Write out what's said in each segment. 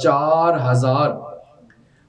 4000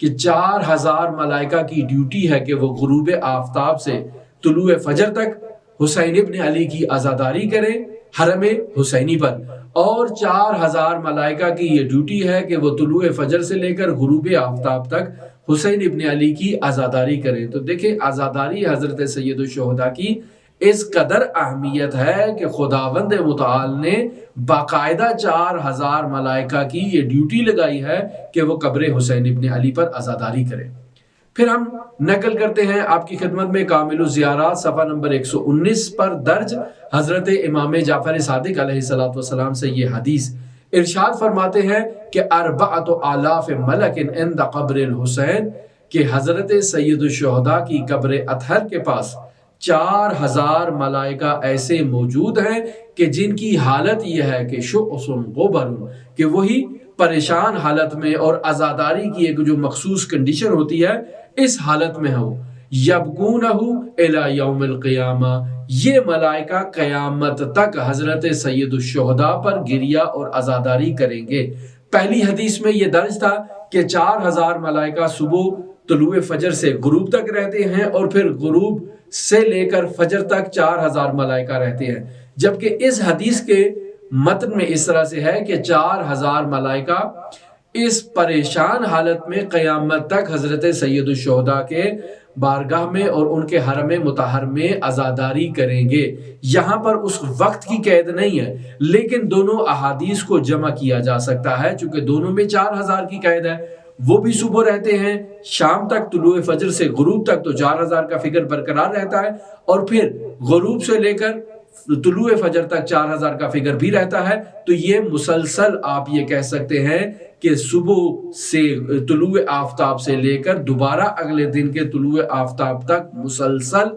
کہ 4000 ملائکہ کی ڈیوٹی ہے کہ وہ غروب آفتاب سے طلوع فجر تک حسین ابن علی کی عزاداری کریں حرم حسینی پر، اور 4000 ملائکہ کی یہ ڈیوٹی ہے کہ وہ طلوع فجر سے لے کر غروب آفتاب تک حسین ابن علی کی عزاداری کریں۔ تو دیکھیں عزاداری حضرت سید الشہداء کی اس قدر اہمیت ہے کہ خداوند متعال نے باقاعدہ 4000 ملائکہ کی یہ ڈیوٹی لگائی ہے کہ وہ قبر حسین ابن علی پر عزاداری کریں۔ پھر ہم نقل کرتے ہیں آپ کی خدمت میں کامل الزیارات صفحہ نمبر 119 پر درج حضرت امام جعفر صادق علیہ السلام سے یہ حدیث، ارشاد فرماتے ہیں کہ 4000 ملک عند قبر الحسین، کہ حضرت سید الشہداء کی قبر اطہر کے پاس 4000 ملائکہ ایسے موجود ہیں کہ جن کی حالت یہ ہے کہ شعث غبر، کہ وہی پریشان حالت میں اور عزاداری کی ایک جو مخصوص کنڈیشن ہوتی ہے اس حالت میں ہو، یبکونہ الی یوم القیامہ، یہ ملائکہ قیامت تک حضرت سید الشہداء پر گریہ اور عزاداری کریں گے۔ پہلی حدیث میں یہ درج تھا کہ 4000 ملائکہ صبح طلوع فجر سے غروب تک رہتے ہیں، اور پھر غروب سے لے کر فجر تک 4000 ملائکہ رہتے ہیں، جبکہ اس حدیث کے متن میں اس طرح سے ہے کہ 4000 ملائکہ اس پریشان حالت میں قیامت تک حضرت سید الشہداء کے بارگاہ میں اور ان کے حرم مطہر میں عزاداری کریں گے۔ یہاں پر اس وقت کی قید نہیں ہے، لیکن دونوں احادیث کو جمع کیا جا سکتا ہے چونکہ دونوں میں 4000 کی قید ہے۔ وہ بھی صبح رہتے ہیں شام تک، طلوع فجر سے غروب تک تو 4000 کا فگر برقرار رہتا ہے، اور پھر غروب سے لے کر طلوع فجر تک 4000 کا فگر بھی رہتا ہے۔ تو یہ مسلسل آپ یہ کہہ سکتے ہیں کہ صبح سے طلوع آفتاب سے لے کر دوبارہ اگلے دن کے طلوع آفتاب تک مسلسل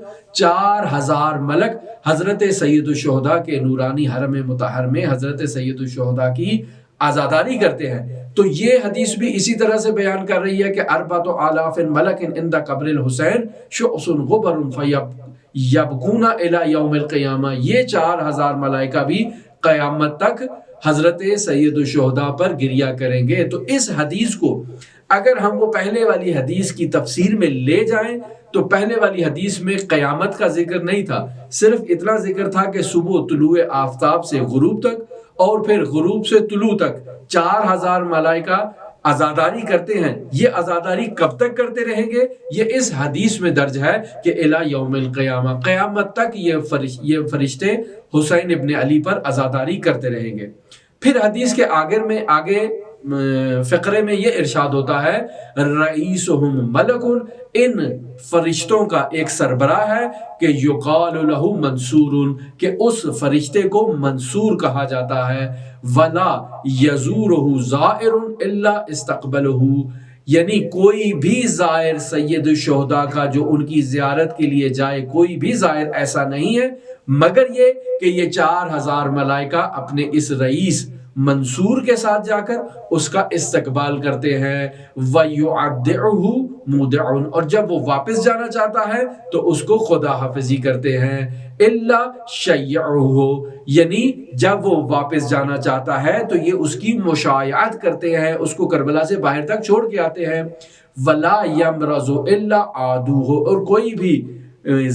4000 ملک حضرت سید الشہداء کے نورانی حرم مطہر میں حضرت سید الشہداء کی عزاداری کرتے ہیں۔ تو یہ حدیث بھی اسی طرح سے بیان کر رہی ہے کہ 4000 ملک عند قبر الحسین شعث غبر یبکون الی یوم القیامہ، یہ 4000 ملائکہ بھی قیامت تک حضرت سید الشہداء پر گریہ کریں گے۔ تو اس حدیث کو اگر ہم وہ پہلے والی حدیث کی تفسیر میں لے جائیں تو پہلے والی حدیث میں قیامت کا ذکر نہیں تھا، صرف اتنا ذکر تھا کہ صبح طلوع آفتاب سے غروب تک اور پھر غروب سے طلوع تک 4000 ملائکہ عزاداری کرتے ہیں۔ یہ عزاداری کب تک کرتے رہیں گے؟ یہ اس حدیث میں درج ہے کہ الی یوم القیامہ، قیامت تک یہ فرشتے حسین ابن علی پر عزاداری کرتے رہیں گے۔ پھر حدیث کے آگے فقرے میں یہ ارشاد ہوتا ہے رئیسہم ملک، ان فرشتوں کا ایک سربراہ ہے کہ یقال لہ منصور، کہ اس فرشتے کو منصور کہا جاتا ہے، ولا یزورہ زائر الا استقبلہ، یعنی کوئی بھی زائر سید الشہداء کا جو ان کی زیارت کے لیے جائے، کوئی بھی زائر ایسا نہیں ہے مگر یہ کہ یہ 4000 ملائکہ اپنے اس رئیس منصور کے ساتھ جا کر اس کا استقبال کرتے ہیں۔ وَيُعَدِّعُهُ مُودِعٌ، اور جب وہ واپس جانا چاہتا ہے تو اس کو خدا حافظی کرتے ہیں۔ إِلَّا شَيَّعُهُ، یعنی جب وہ واپس جانا چاہتا ہے تو یہ اس کی مشایعت کرتے ہیں، اس کو کربلا سے باہر تک چھوڑ کے آتے ہیں۔ وَلَا يَمْرَضُ إِلَّا عَادُوهُ، اور کوئی بھی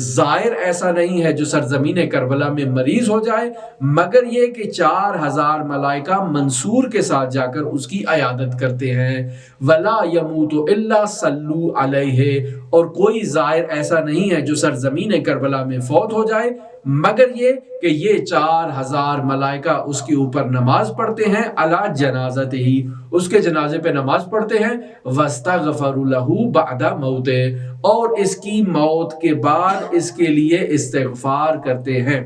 زائر ایسا نہیں ہے جو سرزمین کربلا میں مریض ہو جائے مگر یہ کہ 4000 ملائکہ منصور کے ساتھ جا کر اس کی عیادت کرتے ہیں۔ وَلَا يَمُوتُ إِلَّا صَلُّوا عَلَيْهِ، اور کوئی زائر ایسا نہیں ہے جو سرزمین کربلا میں فوت ہو جائے مگر یہ کہ یہ 4000 ملائکہ اس کے اوپر نماز پڑھتے ہیں، علی جنازتہ ہی، اس کے جنازے پہ نماز پڑھتے ہیں، وَاسْتَغْفَرُ لَهُ بَعْدَ مَوْتِهِ، اور اس کی موت کے بعد اس کے لیے استغفار کرتے ہیں۔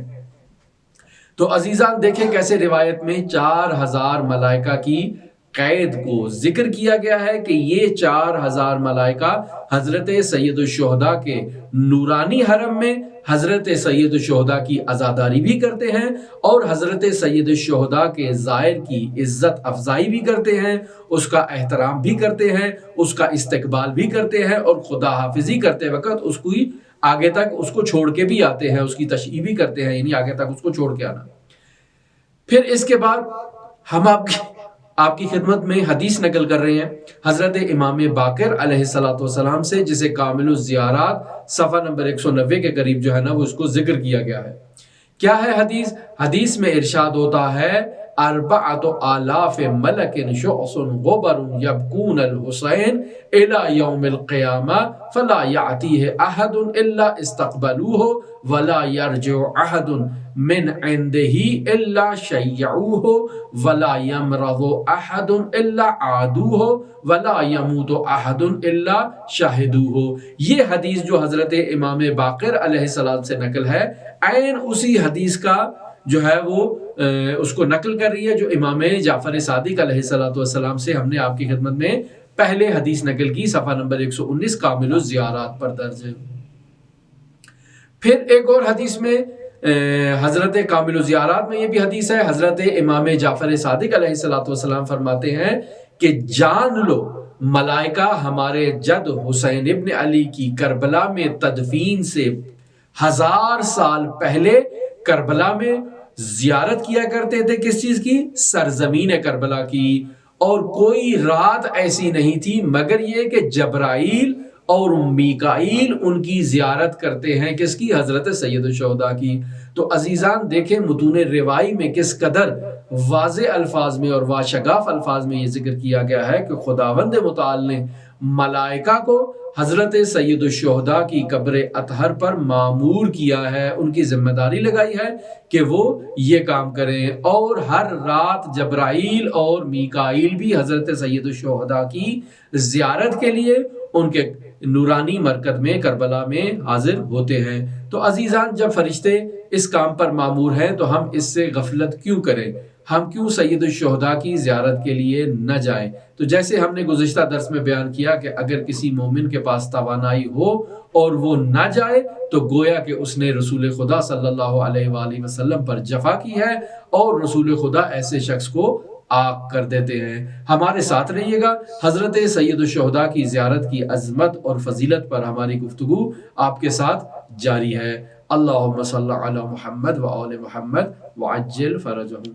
تو عزیزان دیکھیں کیسے روایت میں 4000 ملائکہ کی قید کو ذکر کیا گیا ہے کہ یہ 4000 ملائکہ حضرت سید الشہداء کے نورانی حرم میں حضرت سید الشہداء کی عزاداری بھی کرتے ہیں اور حضرت سید الشہداء کے زائر کی عزت افزائی بھی کرتے ہیں، اس کا احترام بھی کرتے ہیں، اس کا استقبال بھی کرتے ہیں، اور خدا حافظی کرتے وقت اس کو آگے تک اس کو چھوڑ کے بھی آتے ہیں، اس کی تشییع بھی کرتے ہیں، یعنی آگے تک اس کو چھوڑ کے آنا۔ پھر اس کے بعد ہم آپ کی خدمت میں حدیث نقل کر رہے ہیں حضرت امام باقر علیہ الصلوۃ والسلام سے، جسے کامل الزیارات صفحہ نمبر 190 کے قریب جو ہے نا وہ اس کو ذکر کیا گیا ہے۔ کیا ہے حدیث؟ حدیث میں ارشاد ہوتا ہے 4,000 ملک شعث غبر یبکون الحسین الی یوم القیامہ فلا یأتیہ احد الا استقبلوہ ولا یرجع احد من عنده الا شیعوہ ولا یمرض احد الا عادوہ ولا یموت احد الا شہدوہ۔ یہ حدیث جو حضرت امام باقر علیہ السلام سے نقل ہے، عین اسی حدیث کا جو ہے وہ اس کو نقل کر رہی ہے جو امام جعفر صادق علیہ السلام سے ہم نے آپ کی خدمت میں پہلے حدیث نقل کی، صفحہ نمبر 119 کامل الزیارات پر درج ہے۔ پھر ایک اور حدیث میں حضرت کامل الزیارات میں یہ بھی حدیث ہے، حضرت امام جعفر صادق علیہ السلام فرماتے ہیں کہ جان لو ملائکہ ہمارے جد حسین ابن علی کی کربلا میں تدفین سے 1000 سال پہلے کربلا میں زیارت کیا کرتے تھے۔ کس چیز کی؟ سرزمین کربلا کی۔ اور کوئی رات ایسی نہیں تھی مگر یہ کہ جبرائیل اور میکائیل ان کی زیارت کرتے ہیں۔ کس کی؟ حضرت سید الشہداء کی۔ تو عزیزان دیکھیں متون روائی میں کس قدر واضح الفاظ میں اور واشگاف الفاظ میں یہ ذکر کیا گیا ہے کہ خداوند متعال نے ملائکہ کو حضرت سید الشہداء کی قبر اطہر پر مامور کیا ہے، ان کی ذمہ داری لگائی ہے کہ وہ یہ کام کریں، اور ہر رات جبرائیل اور میکائیل بھی حضرت سید الشہداء کی زیارت کے لیے ان کے نورانی مرکز میں کربلا میں حاضر ہوتے ہیں۔ تو عزیزان جب فرشتے اس کام پر مامور ہیں تو ہم اس سے غفلت کیوں کریں؟ ہم کیوں سید الشہداء کی زیارت کے لیے نہ جائیں؟ تو جیسے ہم نے گزشتہ درس میں بیان کیا کہ اگر کسی مومن کے پاس توانائی ہو اور وہ نہ جائے تو گویا کہ اس نے رسول خدا صلی اللہ علیہ وآلہ وسلم پر جفا کی ہے، اور رسول خدا ایسے شخص کو آگ کر دیتے ہیں۔ ہمارے ساتھ رہیے گا، حضرت سید الشہداء کی زیارت کی عظمت اور فضیلت پر ہماری گفتگو آپ کے ساتھ جاری ہے۔ اللہم صلی علی محمد و آل محمد وعجل فرجہم۔